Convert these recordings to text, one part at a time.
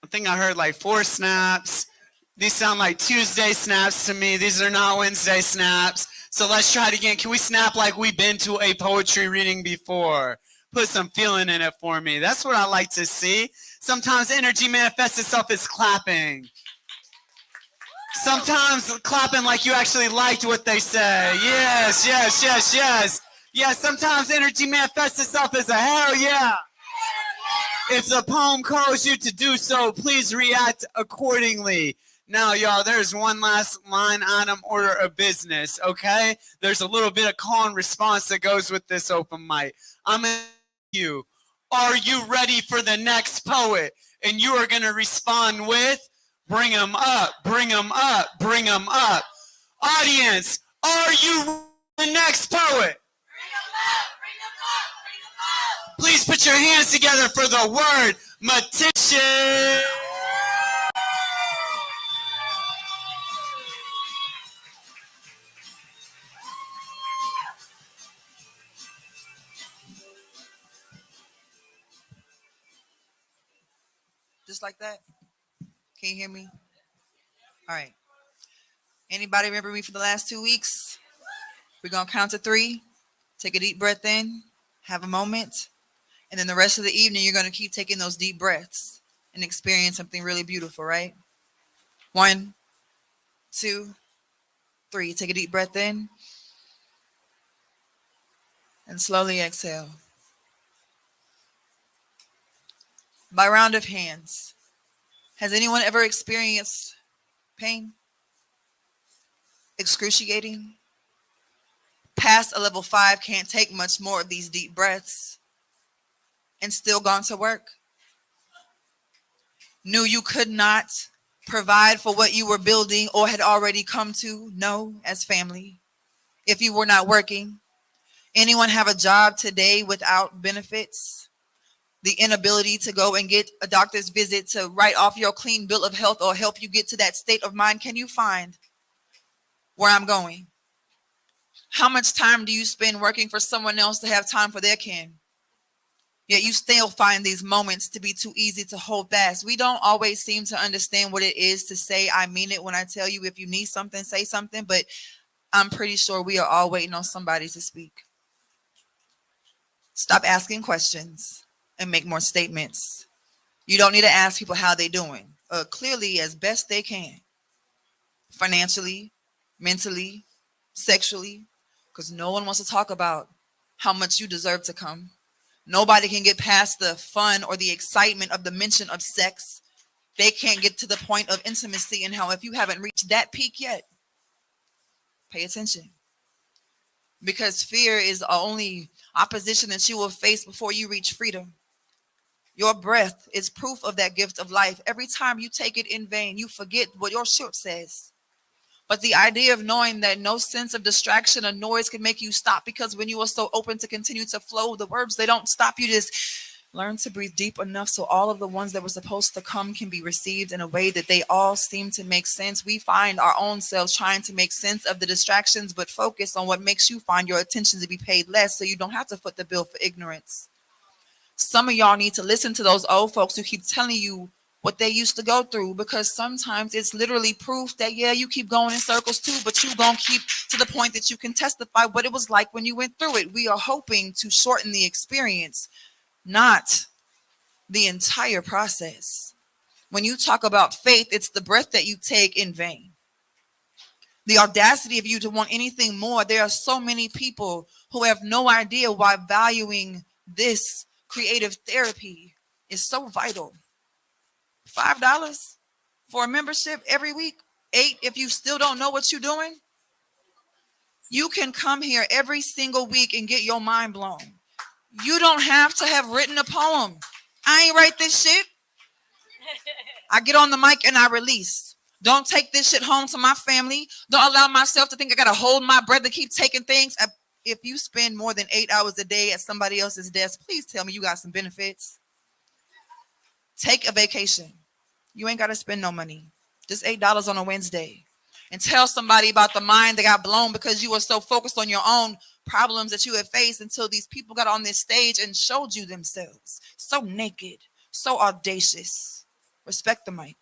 I think I heard like 4 snaps. These sound like Tuesday snaps to me. These are not Wednesday snaps. So let's try it again. Can we snap like we've been to a poetry reading before? Put some feeling in it for me. That's what I like to see. Sometimes energy manifests itself as clapping. Sometimes clapping like you actually liked what they say. Yes, yes, yes, yes. Yes, sometimes energy manifests itself as a hell yeah. If the poem calls you to do so, please react accordingly. Now, y'all, there's one last line item order of business, okay? There's a little bit of call and response that goes with this open mic. I'm going to ask you, are you ready for the next poet? And you are going to respond with, bring them up, bring them up, bring them up. Audience, are you ready for the next poet? Please put your hands together for the word Matician. Just like that? Can you hear me? All right. Anybody remember me for the last 2 weeks? We're going to count to 3. Take a deep breath in. Have a moment. And then the rest of the evening, you're going to keep taking those deep breaths and experience something really beautiful, right? 1, 2, 3. Take a deep breath in. And slowly exhale. By round of hands, has anyone ever experienced pain? Excruciating? Past a level 5, can't take much more of these deep breaths and still gone to work? Knew you could not provide for what you were building or had already come to know as family if you were not working? Anyone have a job today without benefits? The inability to go and get a doctor's visit to write off your clean bill of health or help you get to that state of mind? Can you find where I'm going? How much time do you spend working for someone else to have time for their kin? Yet you still find these moments to be too easy to hold fast. We don't always seem to understand what it is to say, I mean it when I tell you if you need something, say something. But I'm pretty sure we are all waiting on somebody to speak. Stop asking questions and make more statements. You don't need to ask people how they're doing. Clearly, as best they can. Financially, mentally, sexually. Because no one wants to talk about how much you deserve to come. Nobody can get past the fun or the excitement of the mention of sex. They can't get to the point of intimacy and how if you haven't reached that peak yet, pay attention. Because fear is the only opposition that you will face before you reach freedom. Your breath is proof of that gift of life. Every time you take it in vain, you forget what your shirt says. But the idea of knowing that no sense of distraction or noise can make you stop, because when you are so open to continue to flow, the words, they don't stop. You just learn to breathe deep enough so all of the ones that were supposed to come can be received in a way that they all seem to make sense. We find our own selves trying to make sense of the distractions, but focus on what makes you find your attention to be paid less so you don't have to foot the bill for ignorance. Some of y'all need to listen to those old folks who keep telling you what they used to go through, because sometimes it's literally proof that, yeah, you keep going in circles too, but you gonna keep to the point that you can testify what it was like when you went through it. We are hoping to shorten the experience, not the entire process. When you talk about faith, it's the breath that you take in vain. The audacity of you to want anything more. There are so many people who have no idea why valuing this creative therapy is so vital. $5 for a membership every week, $8 if you still don't know what you're doing. You can come here every single week and get your mind blown. You don't have to have written a poem. I ain't write this shit. I get on the mic and I release. Don't take this shit home to my family. Don't allow myself to think I gotta hold my breath to keep taking things. If you spend more than 8 hours a day at somebody else's desk, please tell me you got some benefits. Take a vacation. You ain't got to spend no money. Just $8 on a Wednesday. And tell somebody about the mind that got blown because you were so focused on your own problems that you had faced until these people got on this stage and showed you themselves. So naked, so audacious. Respect the mic.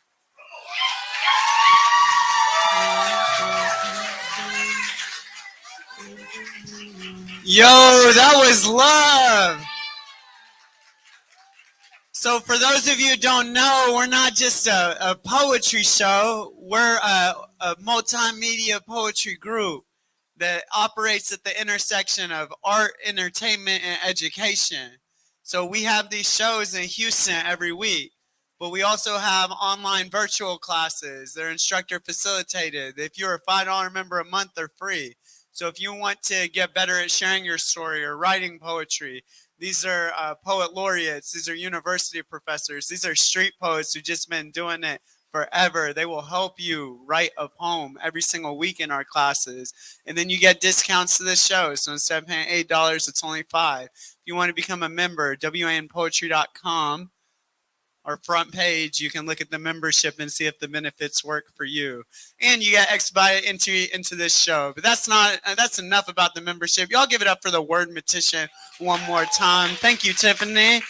Yo, that was love. So for those of you who don't know, we're not just a poetry show. We're a multimedia poetry group that operates at the intersection of art, entertainment, and education. So we have these shows in Houston every week, but we also have online virtual classes. They're instructor facilitated. If you're a $5 member a month, they're free. So if you want to get better at sharing your story or writing poetry, these are poet laureates. These are university professors. These are street poets who've just been doing it forever. They will help you write a poem every single week in our classes. And then you get discounts to the show. So instead of paying $8, it's only $5. If you want to become a member, wanpoetry.com. Our front page, you can look at the membership and see if the benefits work for you. And you get expedited entry into this show. But that's enough about the membership. Y'all give it up for the word magician one more time. Thank you, Tiffany.